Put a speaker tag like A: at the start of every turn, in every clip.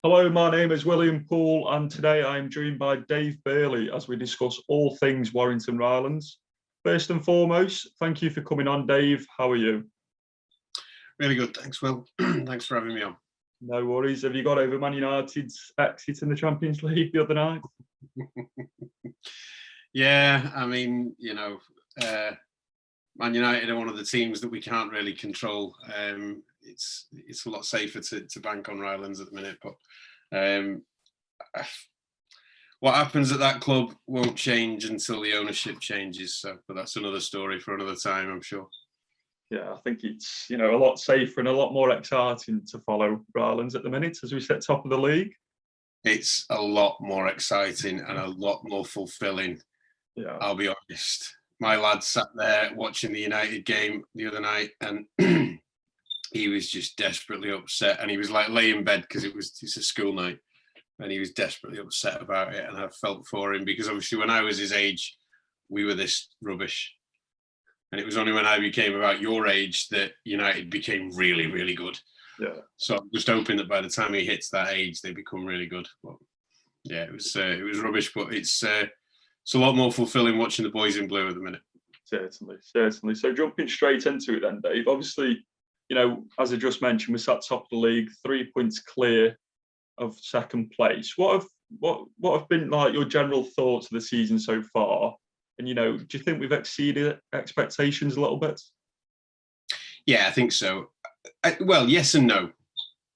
A: Hello, my name is William Poole, and today I'm joined by Dave Burley as we discuss all things Warrington Rylands. First and foremost, thank you for coming on, Dave. How are you?
B: Really good, thanks, Will. Thanks for having me on.
A: No worries. Have you got over Man United's exit in the Champions League the other night?
B: Yeah, I mean, Man United are one of the teams that we can't really control. It's a lot safer to bank on Rylands at the minute, but what happens at that club won't change until the ownership changes. So, but that's another story for another time, I'm sure.
A: Yeah, I think it's a lot safer and a lot more exciting to follow Rylands at the minute as we sit top of the league.
B: It's a lot more exciting and a lot more fulfilling.
A: Yeah,
B: I'll be honest. My lad sat there watching the United game the other night, and he was just desperately upset. And he was like lay in bed because it's a school night, and he was desperately upset about it. And I felt for him because obviously when I was his age, we were this rubbish. And it was only when I became about your age that United became really, really good.
A: yeah.
B: So I'm just hoping that by the time he hits that age, they become really good. But yeah, it was rubbish, but it's a lot more fulfilling watching the boys in blue at the minute.
A: Certainly. So jumping straight into it then, Dave. Obviously, as I just mentioned, we're sat top of the league, 3 points clear of second place. What have been like your general thoughts of the season so far? And do you think we've exceeded expectations a little bit?
B: Yeah, I think so. Well, yes and no.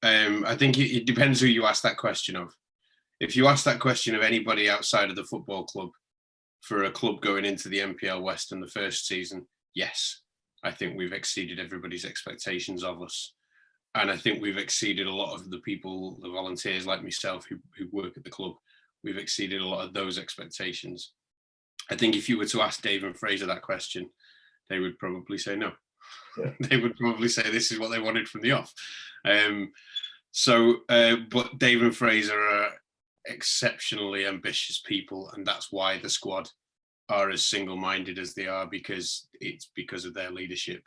B: I think it depends who you ask that question of. If you ask that question of anybody outside of the football club, for a club going into the NPL West in the first season, yes, I think we've exceeded everybody's expectations of us. And I think we've exceeded a lot of the people, the volunteers like myself who work at the club. We've exceeded a lot of those expectations. I think if you were to ask Dave and Fraser that question, they would probably say no. Yeah. They would probably say this is what they wanted from the off. But Dave and Fraser are exceptionally ambitious people, and that's why the squad are as single-minded as they are, because it's because of their leadership.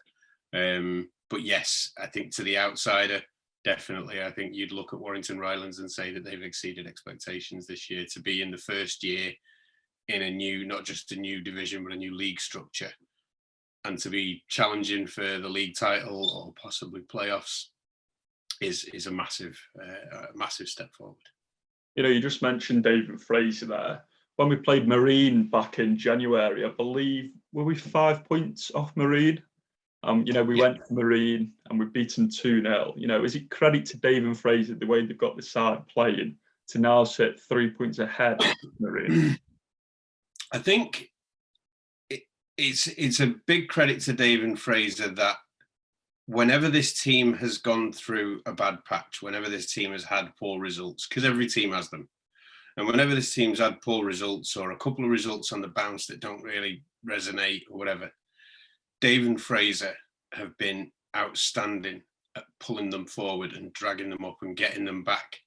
B: But yes, I think to the outsider, definitely, I think you'd look at Warrington Rylands and say that they've exceeded expectations this year to be in the first year in a new, not just a new division, but a new league structure, and to be challenging for the league title or possibly playoffs is a massive step forward.
A: You just mentioned David Fraser there. When we played Marine back in January, I believe, were we 5 points off Marine? We went to Marine and we beat them 2-0. Is it credit to Dave and Fraser the way they've got the side playing to now sit 3 points ahead of Marine?
B: I think it's a big credit to Dave and Fraser that whenever this team has gone through a bad patch, whenever this team has had poor results, because every team has them, and whenever this team's had poor results or a couple of results on the bounce that don't really resonate or whatever, Dave and Fraser have been outstanding at pulling them forward and dragging them up and getting them back.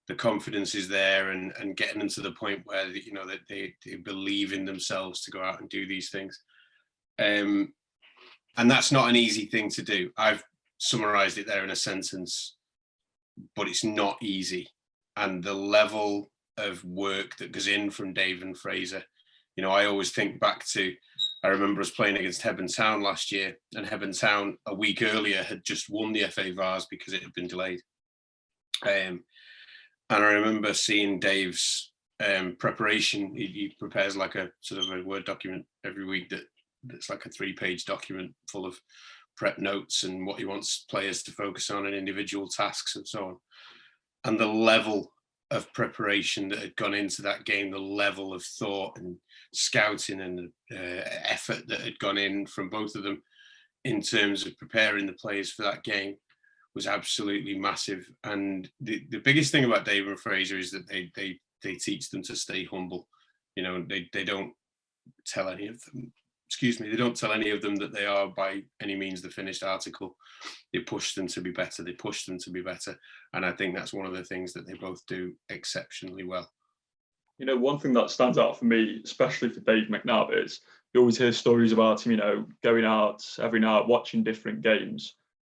B: The confidence is there and getting them to the point where that they believe in themselves to go out and do these things. And that's not an easy thing to do. I've summarized it there in a sentence, but it's not easy. And the level of work that goes in from Dave and Fraser, I always think back to, I remember us playing against Hebburn Town last year, and Hebburn Town a week earlier had just won the FA Vars because it had been delayed. And I remember seeing Dave's preparation. He prepares like a sort of a Word document every week that's like a 3-page document full of prep notes and what he wants players to focus on and individual tasks and so on. And the level of preparation that had gone into that game, the level of thought and scouting and effort that had gone in from both of them in terms of preparing the players for that game was absolutely massive. And the biggest thing about Dave and Fraser is that they teach them to stay humble. They don't tell any of them, they don't tell any of them that they are by any means the finished article. They push them to be better. And I think that's one of the things that they both do exceptionally well.
A: One thing that stands out for me, especially for Dave McNabb, is you always hear stories about him, going out every night, watching different games.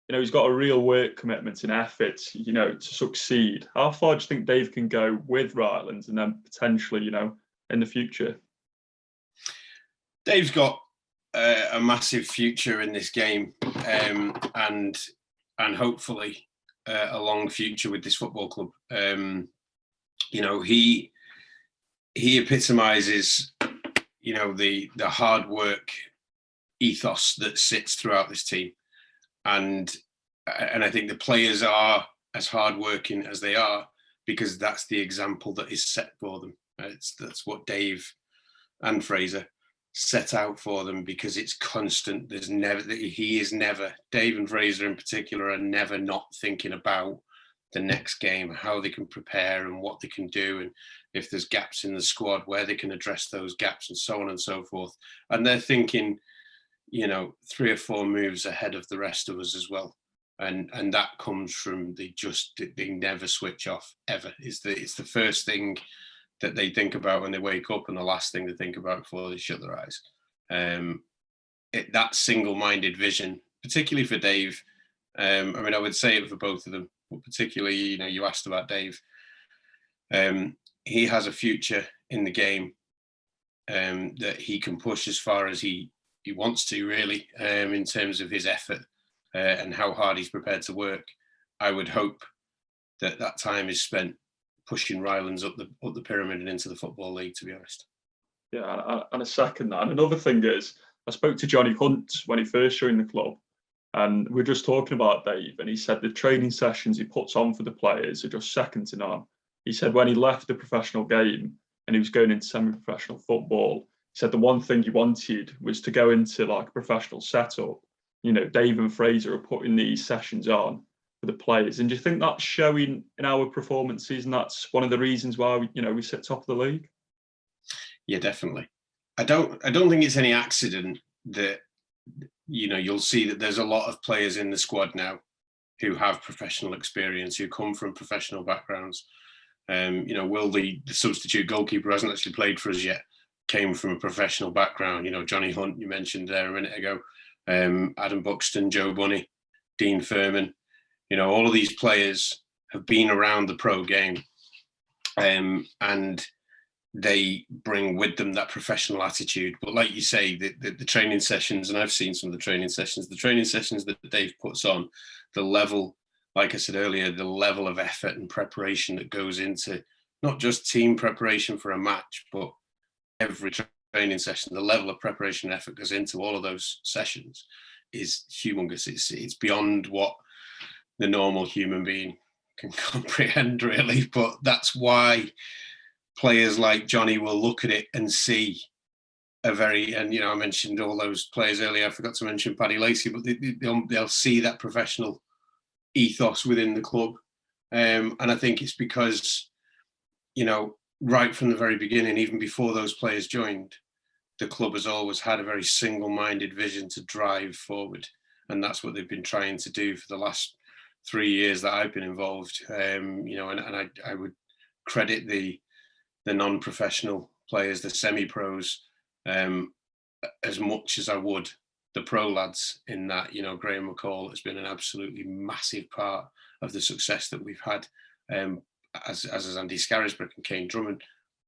A: he's got a real work commitment and effort, to succeed. How far do you think Dave can go with Rylands and then potentially, in the future?
B: Dave's got a massive future in this game, and hopefully a long future with this football club. He epitomises, the hard work ethos that sits throughout this team, and I think the players are as hardworking as they are because that's the example that is set for them. That's what Dave and Fraser set out for them, because it's constant. Dave and Fraser in particular are never not thinking about the next game, how they can prepare and what they can do, and if there's gaps in the squad, where they can address those gaps, and so on and so forth. And they're thinking, 3 or 4 moves ahead of the rest of us as well. And that comes from they never switch off ever. It's the first thing that they think about when they wake up, and the last thing they think about before they shut their eyes. That single-minded vision, particularly for Dave. I would say it for both of them, but particularly, you asked about Dave. He has a future in the game that he can push as far as he wants to, really, in terms of his effort and how hard he's prepared to work. I would hope that time is spent pushing Rylands up the pyramid and into the Football League, to be honest.
A: Yeah, and a second that. And another thing is, I spoke to Johnny Hunt when he first joined the club, and we are just talking about Dave, and he said the training sessions he puts on for the players are just second to none. He said when he left the professional game and he was going into semi-professional football, he said the one thing he wanted was to go into like a professional setup. Dave and Fraser are putting these sessions on for the players. And do you think that's showing in our performances, and that's one of the reasons why we sit top of the league?
B: Yeah, definitely. I don't think it's any accident that you'll see that there's a lot of players in the squad now who have professional experience, who come from professional backgrounds. Will, the substitute goalkeeper, who hasn't actually played for us yet, came from a professional background. Johnny Hunt, you mentioned there a minute ago, Adam Buxton, Joe Bunny, Dean Furman. All of these players have been around the pro game, and they bring with them that professional attitude. But like you say, the training sessions, and I've seen some of the training sessions that Dave puts on, the level, like I said earlier, the level of effort and preparation that goes into not just team preparation for a match, but every training session, the level of preparation and effort goes into all of those sessions is humongous. It's beyond what the normal human being can comprehend, really. But that's why players like Johnny will look at it and see I mentioned all those players earlier. I forgot to mention Paddy Lacey, but they'll see that professional ethos within the club. And I think it's because, right from the very beginning, even before those players joined, the club has always had a very single-minded vision to drive forward. And that's what they've been trying to do for the last 3 years that I've been involved. And I would credit the non-professional players, the semi-pros, as much as I would the pro lads, in that, Graham McCall has been an absolutely massive part of the success that we've had, as is Andy Scarasbrick and Kane Drummond.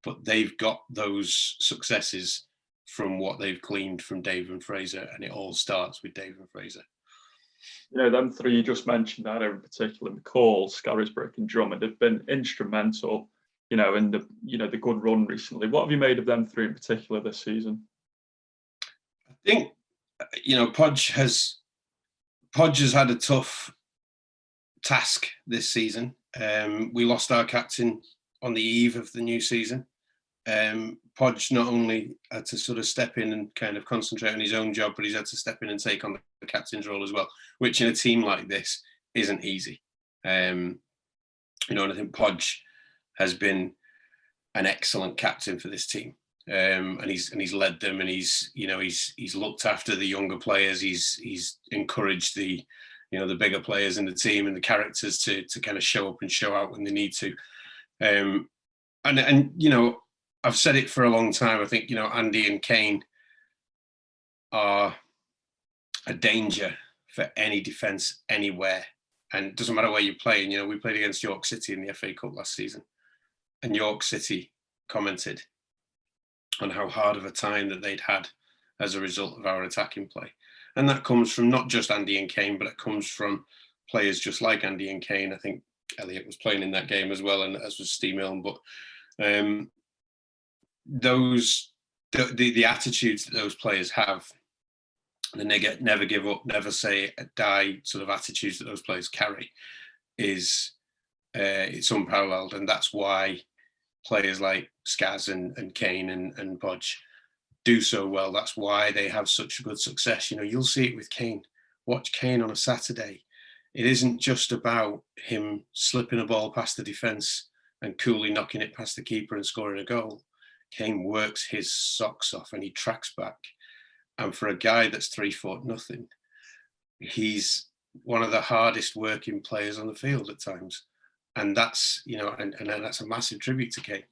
B: But they've got those successes from what they've gleaned from Dave and Fraser, and it all starts with Dave and Fraser.
A: Them three you just mentioned there in particular, McCall, Scarasbrick and Drummond, have been instrumental, in the good run recently. What have you made of them three in particular this season?
B: I think, Podge has had a tough task this season. We lost our captain on the eve of the new season. Podge not only had to sort of step in and kind of concentrate on his own job, but he's had to step in and take on the captain's role as well, which in a team like this isn't easy. And I think Podge has been an excellent captain for this team. And he's led them, and he's looked after the younger players. He's encouraged the bigger players in the team and the characters to kind of show up and show out when they need to. And I've said it for a long time. I think Andy and Kane are a danger for any defence anywhere. And it doesn't matter where you're playing. You know, we played against York City in the FA Cup last season, and York City commented on how hard of a time that they'd had as a result of our attacking play. And that comes from not just Andy and Kane, but it comes from players just like Andy and Kane. I think Elliot was playing in that game as well, and as was Steve Milne. But the attitudes that those players have, the never give up, never say die sort of attitudes that those players carry, is it's unparalleled, and that's why players like Skaz and Kane and Podge do so well. That's why they have such good success. You know, you'll see it with Kane. Watch Kane on a Saturday. It isn't just about him slipping a ball past the defence and coolly knocking it past the keeper and scoring a goal. Kane works his socks off and he tracks back. And for a guy that's 3'0", he's one of the hardest working players on the field at times. And that's, you know, and that's a massive tribute to Kane.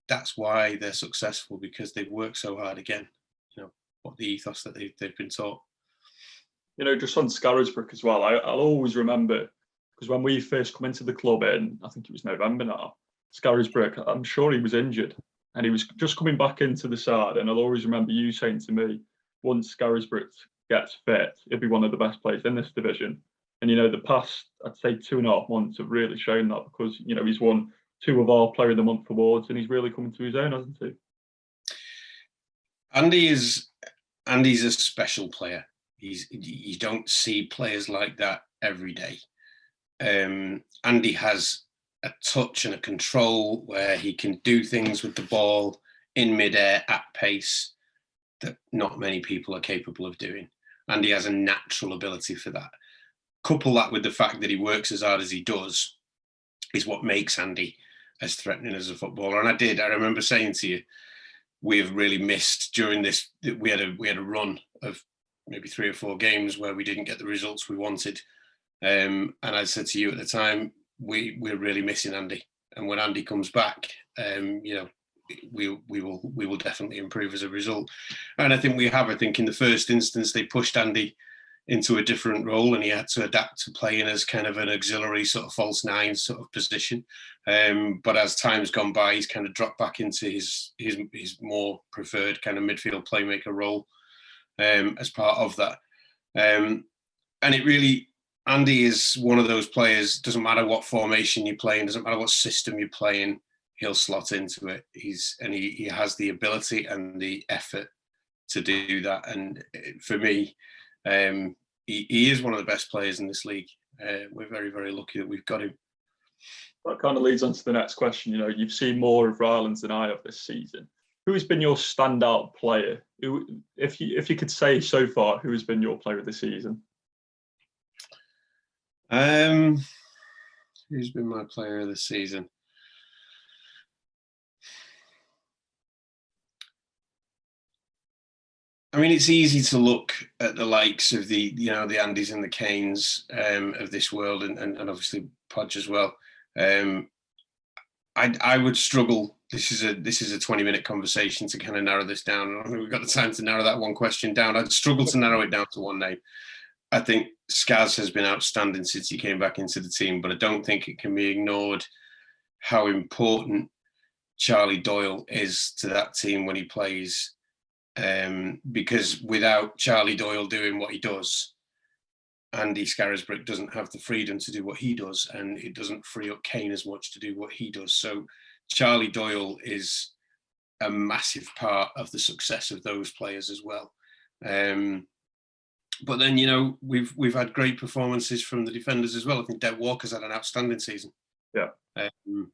B: That's why they're successful, because they've worked so hard again, you know, what the ethos that they've been taught.
A: You know, just on Scarasbrick as well, I'll always remember, because when we first come into the club in, I think it was November now, Scarasbrick, I'm sure he was injured and he was just coming back into the side. And I'll always remember you saying to me, once Scarasbrick gets fit, he'll be one of the best players in this division. And, you know, the past, I'd say 2.5 months have really shown that, because, you know, he's won 2 of our Player of the Month awards and he's really coming to his own, hasn't he? Andy's
B: a special player. You don't see players like that every day. Andy has a touch and a control where he can do things with the ball in midair at pace that not many people are capable of doing. Andy has a natural ability for that. Couple that with the fact that he works as hard as he does is what makes Andy as threatening as a footballer. And I remember saying to you, we have really missed during this. We had a run of maybe 3 or 4 games where we didn't get the results we wanted. And I said to you at the time, we're really missing Andy. And when Andy comes back, you know, we will definitely improve as a result. And I think we have. I think in the first instance, they pushed Andy into a different role and he had to adapt to playing as kind of an auxiliary sort of false 9 sort of position. But as time's gone by, he's kind of dropped back into his more preferred kind of midfield playmaker role as part of that. And it really, Andy is one of those players, doesn't matter what formation you're playing, doesn't matter what system you're playing, he'll slot into it. He has the ability and the effort to do that. And for me, he is one of the best players in this league. We're very, very lucky that we've got him.
A: That kind of leads on to the next question. You know, you've seen more of Rylands than I have this season. Who has been your standout player? Who, if you could say so far, who has been your player of the season?
B: Who's been my player of the season? I mean, it's easy to look at the likes of the Andys and the Kanes of this world, and obviously Podge as well. I would struggle. This is a 20-minute conversation to kind of narrow this down. I don't think we've got the time to narrow that one question down. I'd struggle to narrow it down to one name. I think Skaz has been outstanding since he came back into the team, but I don't think it can be ignored how important Charlie Doyle is to that team when he plays. Because without Charlie Doyle doing what he does, Andy Scarasbrick doesn't have the freedom to do what he does, and it doesn't free up Kane as much to do what he does. So Charlie Doyle is a massive part of the success of those players as well. But then, you know, we've had great performances from the defenders as well. I think Dev Walker's had an outstanding season.
A: Yeah.
B: And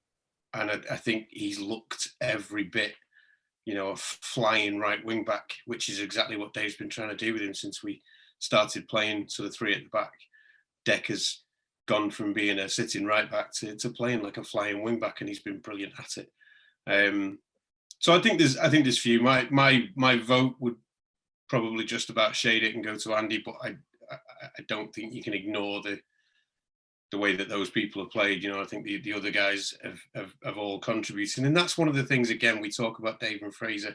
B: I think he's looked every bit, you know, a flying right wing back, which is exactly what Dave's been trying to do with him since we started playing sort of 3 at the back. Deck has gone from being a sitting right back to playing like a flying wing back, and he's been brilliant at it. So I think there's few. My vote would probably just about shade it and go to Andy, but I don't think you can ignore the way that those people have played. You know, I think the other guys have all contributed. And that's one of the things, again, we talk about Dave and Fraser.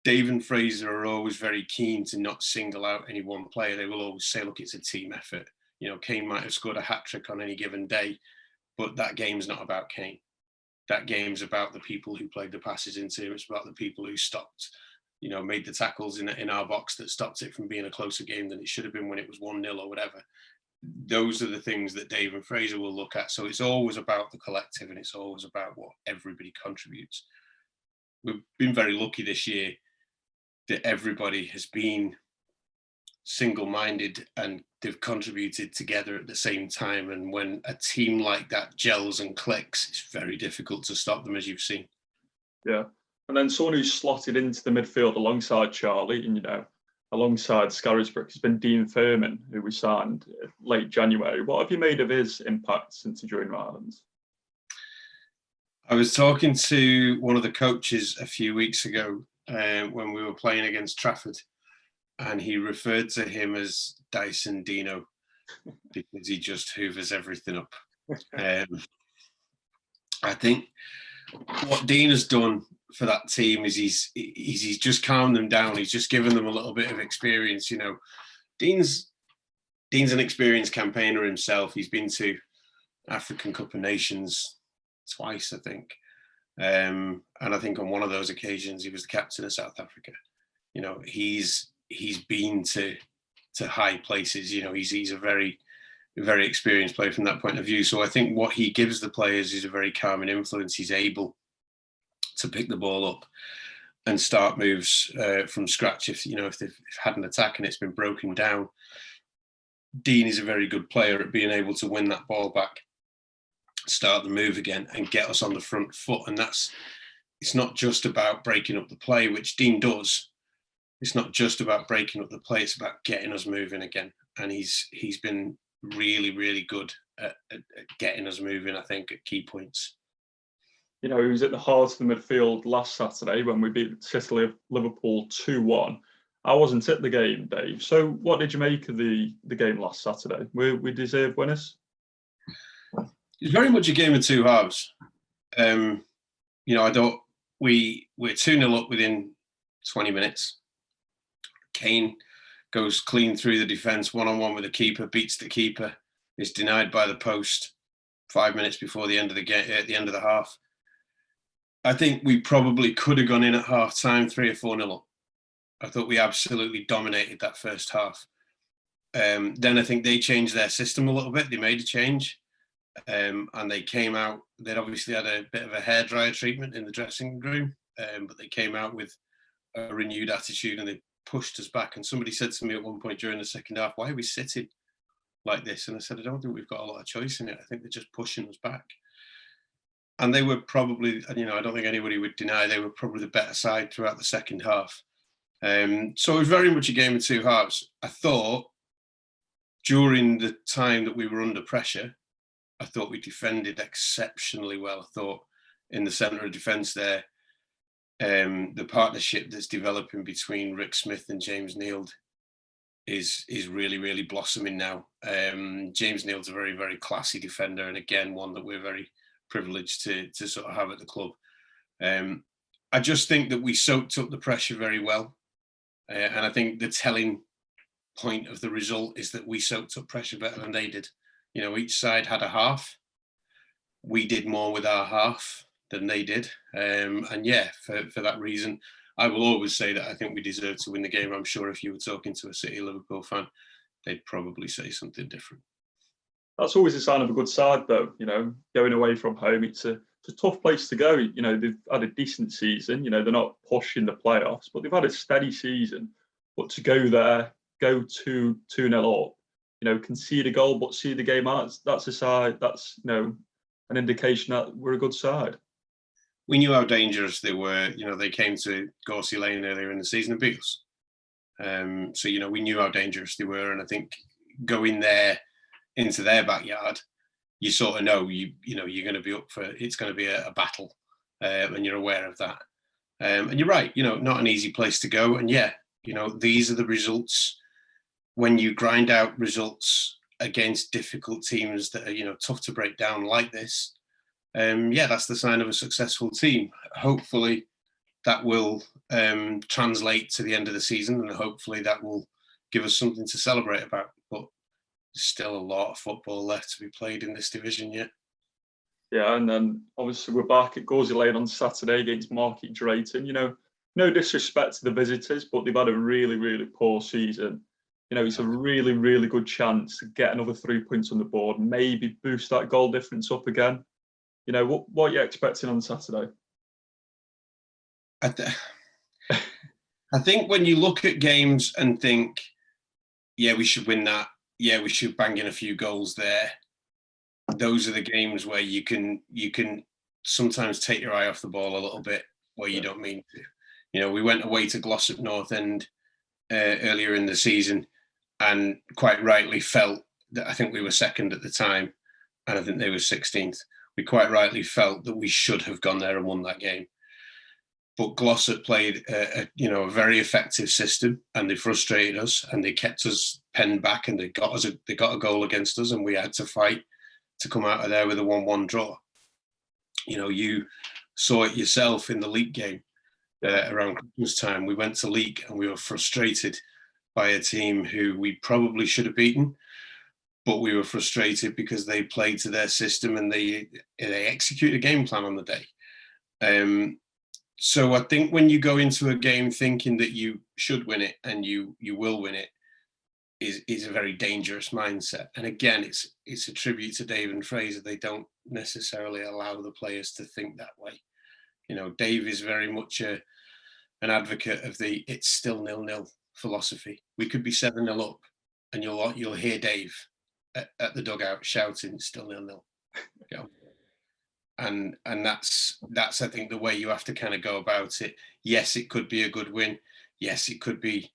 B: Dave and Fraser are always very keen to not single out any one player. They will always say, look, it's a team effort. You know, Kane might have scored a hat-trick on any given day, but that game's not about Kane. That game's about the people who played the passes into him. It's about the people who stopped, you know, made the tackles in our box that stopped it from being a closer game than it should have been when it was 1-0 or whatever. Those are the things that Dave and Fraser will look at. So it's always about the collective, and it's always about what everybody contributes. We've been very lucky this year that everybody has been single-minded and they've contributed together at the same time. And when a team like that gels and clicks, it's very difficult to stop them, as you've seen.
A: Yeah. And then someone who's slotted into the midfield alongside Charlie and, you know, alongside Scarasbrick has been Dean Furman, who we signed late January. What have you made of his impact since he joined Rylands?
B: I was talking to one of the coaches a few weeks ago when we were playing against Trafford, and he referred to him as Dyson Dino because he just hoovers everything up. I think what Dean has done for that team is he's just calmed them down. He's just given them a little bit of experience. You know, Dean's an experienced campaigner himself. He's been to African Cup of Nations twice, I think. And I think on one of those occasions he was the captain of South Africa. You know, he's been to high places. You know, he's a very, very experienced player from that point of view. So I think what he gives the players is a very calming influence. He's able to pick the ball up and start moves from scratch. If they've had an attack and it's been broken down, Dean is a very good player at being able to win that ball back, start the move again, and get us on the front foot. And it's not just about breaking up the play, which Dean does. It's not just about breaking up the play, it's about getting us moving again. And he's been really, really good at getting us moving, I think, at key points.
A: You know, he was at the heart of the midfield last Saturday when we beat City of Liverpool 2-1. I wasn't at the game, Dave. So what did you make of the game last Saturday? We deserved winners?
B: It's very much a game of two halves. You know, I thought we're 2-0 up within 20 minutes. Kane goes clean through the defence, one-on-one with the keeper, beats the keeper, is denied by the post 5 minutes before the end of the game, at the end of the half. I think we probably could have gone in at half time 3 or 4-0 up. I thought we absolutely dominated that first half. Then I think they changed their system a little bit. They made a change. And they came out, they'd obviously had a bit of a hairdryer treatment in the dressing room, but they came out with a renewed attitude and they pushed us back. And somebody said to me at one point during the second half, why are we sitting like this? And I said, I don't think we've got a lot of choice in it. I think they're just pushing us back. And they were probably, you know, I don't think anybody would deny they were probably the better side throughout the second half. So it was very much a game of two halves. I thought during the time that we were under pressure, I thought we defended exceptionally well. I thought in the centre of defence there, the partnership that's developing between Rick Smith and James Neild is really, really blossoming now. James Neild's a very, very classy defender, and again, one that we're very privileged to sort of have at the club. I just think that we soaked up the pressure very well. And I think the telling point of the result is that we soaked up pressure better than they did. You know, each side had a half. We did more with our half than they did. And yeah, for that reason, I will always say that I think we deserve to win the game. I'm sure if you were talking to a City Liverpool fan, they'd probably say something different.
A: That's always a sign of a good side, though. You know, going away from home, it's a tough place to go. You know, they've had a decent season. You know, they're not pushing the playoffs, but they've had a steady season. But to go there, go 2-0 up, you know, concede a goal, but see the game out, that's a side, that's, you know, an indication that we're a good side.
B: We knew how dangerous they were. You know, they came to Gorsey Lane earlier in the season and beat us. So, you know, we knew how dangerous they were. And I think going there into their backyard, you sort of know, you know, you're going to be up for, it's going to be a battle, and you're aware of that. And you're right, you know, not an easy place to go. And yeah, you know, these are the results. When you grind out results against difficult teams that are, you know, tough to break down like this, yeah, that's the sign of a successful team. Hopefully that will translate to the end of the season, and hopefully that will give us something to celebrate about. But there's still a lot of football left to be played in this division yet.
A: Yeah, and then obviously we're back at Gauzy Lane on Saturday against Market Drayton. No disrespect to the visitors, but they've had a really, really poor season. It's a really, really good chance to get another 3 points on the board, maybe boost that goal difference up again. What are you expecting on Saturday?
B: I think when you look at games and think, yeah, we should win that. Yeah, we should bang in a few goals there. Those are the games where you can sometimes take your eye off the ball a little bit where you don't mean to. We went away to Glossop North End earlier in the season and quite rightly felt that, I think we were second at the time and I think they were 16th. We quite rightly felt that we should have gone there and won that game. But Glossop played a very effective system, and they frustrated us, and they kept us penned back, and they got a goal against us, and we had to fight to come out of there with a 1-1 draw. You saw it yourself in the league game around Christmas time. We went to league and we were frustrated by a team who we probably should have beaten, but we were frustrated because they played to their system and they executed a game plan on the day. So I think when you go into a game thinking that you should win it and you will win it is a very dangerous mindset. And again, it's a tribute to Dave and Fraser. They don't necessarily allow the players to think that way. Dave is very much an advocate of the it's still 0-0 philosophy. We could be 7-0 up and you'll hear Dave at the dugout shouting, it's still 0-0. And that's I think the way you have to kind of go about it. Yes, it could be a good win. Yes, it could be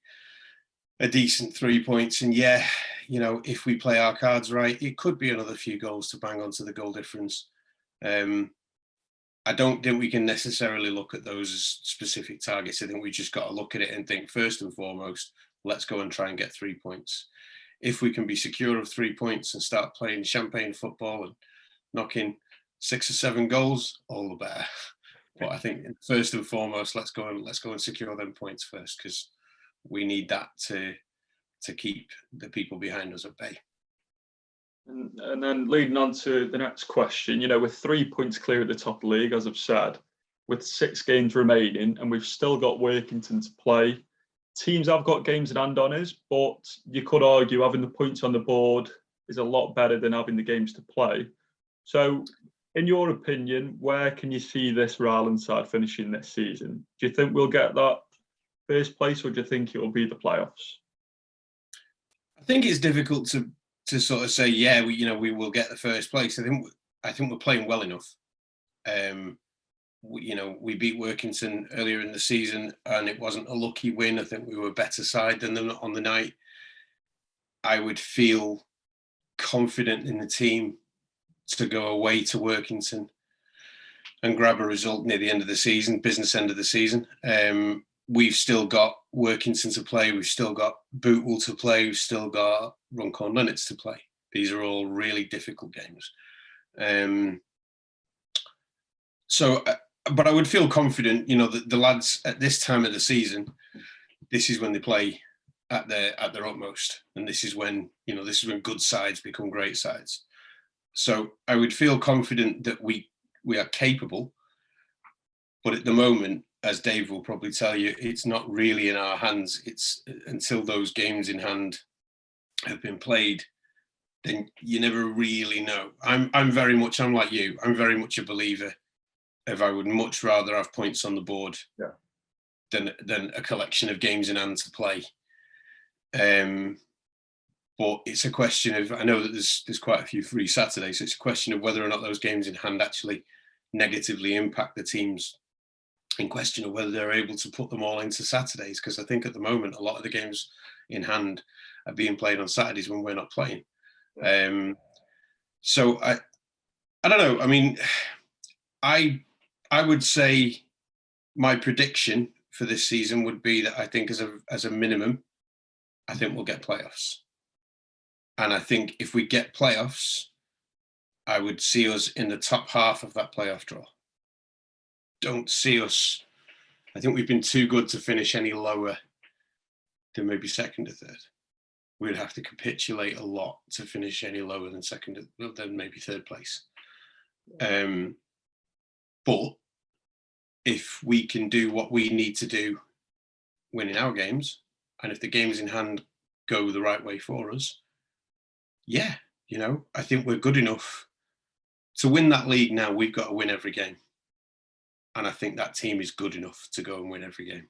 B: a decent 3 points. And yeah, if we play our cards right, it could be another few goals to bang onto the goal difference. I don't think we can necessarily look at those as specific targets. I think we just got to look at it and think, first and foremost, let's go and try and get 3 points. If we can be secure of 3 points and start playing champagne football and knocking 6 or 7 goals, all the better. But I think first and foremost, let's go and secure them points first, because we need that to keep the people behind us at bay.
A: And then leading on to the next question, with 3 points clear at the top of the league, as I've said, with 6 games remaining, and we've still got Workington to play. Teams have got games in hand on us, but you could argue having the points on the board is a lot better than having the games to play. So, in your opinion, where can you see this Rylands side finishing this season? Do you think we'll get that first place, or do you think it will be the playoffs?
B: I think it's difficult to sort of say, yeah, we will get the first place. I think we're playing well enough. We beat Workington earlier in the season, and it wasn't a lucky win. I think we were a better side than them on the night. I would feel confident in the team to go away to Workington and grab a result near the end of the season, business end of the season. We've still got Workington to play. We've still got Poole to play. We've still got Runcorn Linnets to play. These are all really difficult games. But I would feel confident, that the lads at this time of the season, this is when they play at their utmost, and this is when good sides become great sides. So I would feel confident that we are capable, but at the moment, as Dave will probably tell you, it's not really in our hands. It's until those games in hand have been played, then you never really know. I'm like you. I'm very much a believer of I would much rather have points on the board than a collection of games in hand to play. But it's a question of, I know that there's quite a few free Saturdays, so it's a question of whether or not those games in hand actually negatively impact the teams in question, of whether they're able to put them all into Saturdays, because I think at the moment a lot of the games in hand are being played on Saturdays when we're not playing. So I don't know. I mean, I would say my prediction for this season would be that I think as a minimum, I think we'll get playoffs. And I think if we get playoffs, I would see us in the top half of that playoff draw. Don't see us I think we've been too good to finish any lower than maybe second or third. We'd have to capitulate a lot to finish any lower than than maybe third place. But if we can do what we need to do, winning our games, and if the games in hand go the right way for us, yeah, I think we're good enough to win that league. Now we've got to win every game, and I think that team is good enough to go and win every game.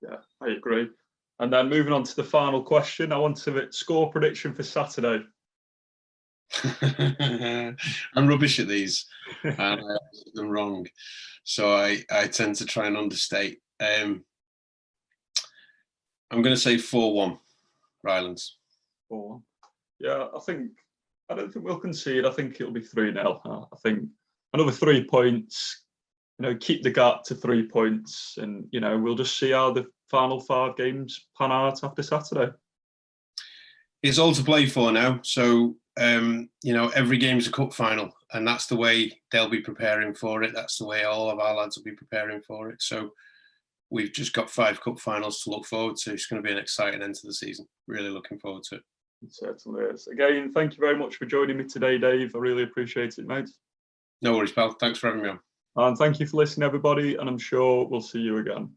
A: Yeah, I agree. And then moving on to the final question, I want a score prediction for Saturday.
B: I'm rubbish at these, and I get them wrong, so I tend to try and understate. I'm going to say 4-1, Rylands.
A: 4-1. Yeah, I don't think we'll concede. I think it'll be 3-0. I think another 3 points. Keep the gap to 3 points, and we'll just see how the final 5 games pan out after Saturday.
B: It's all to play for now, so every game's a cup final, and that's the way they'll be preparing for it. That's the way all of our lads will be preparing for it. So we've just got 5 cup finals to look forward to. It's going to be an exciting end to the season. Really looking forward to it.
A: It certainly is. Again, thank you very much for joining me today, Dave. I really appreciate it, mate.
B: No worries, pal. Thanks for having me on.
A: And thank you for listening, everybody, and I'm sure we'll see you again.